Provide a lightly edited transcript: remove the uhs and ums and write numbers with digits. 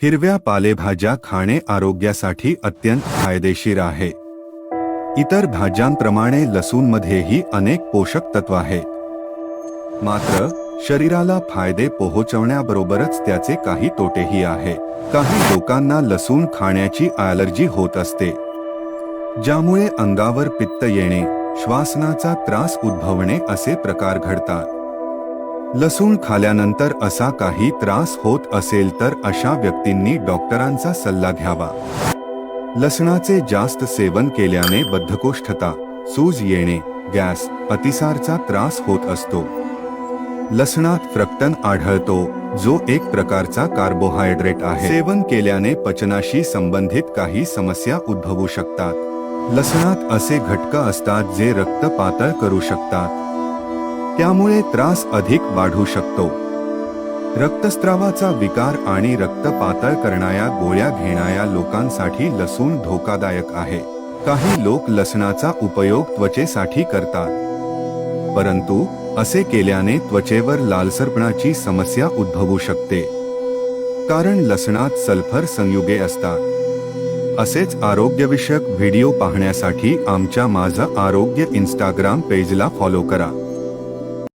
हिरव्या पालेभाज्या खाणे आरोग्यासाठी अत्यंत फायदेशीर आहे. इतर भाज्यांप्रमाणे लसूणमध्येही अनेक पोषक तत्व आहेत. मात्र शरीराला फायदे पोहोचवण्याबरोबरच त्याचे काही तोटेही आहेत. काही लोकांना लसूण खाण्याची ॲलर्जी होत असते, ज्यामुळे अंगावर पित्त येणे, श्वासनाचा त्रास उद्भवणे असे प्रकार घडतात. लसूण खाल्यानंतर असा काही त्रास होत असेल तर अशा व्यक्तींनी डॉक्टरांचा सल्ला घ्यावा. लसणाचे जास्त सेवन केल्याने बद्धकोष्ठता, सूज येणे, गॅस, अतिसारचा त्रास होत असतो. लसणात फ्रक्टन आढळतो, जो एक प्रकारचा कार्बोहायड्रेट आहे. सेवन केल्याने पचनाशी संबंधित काही समस्या उद्भवू शकतात. लसणात असे घटक असतात जे रक्त पातळ करू शकतात, त्यामुळे त्रास अधिक वाढू शकतो. रक्तस्त्रावाचा विकार आणि रक्त पातळ करणाऱ्या गोळ्या घेणाऱ्या लोकांसाठी लसूण धोकादायक आहे. काही लोक लसणाचा उपयोग त्वचेसाठी करतात, परंतु असे केल्याने त्वचेवर लालसरपणाची समस्या उद्भवू शकते, कारण लसणात सल्फर संयुगे असतात. असेच आरोग्यविषयक व्हिडिओ पाहण्यासाठी आमच्या माझं आरोग्य इंस्टाग्राम पेजला फॉलो करा.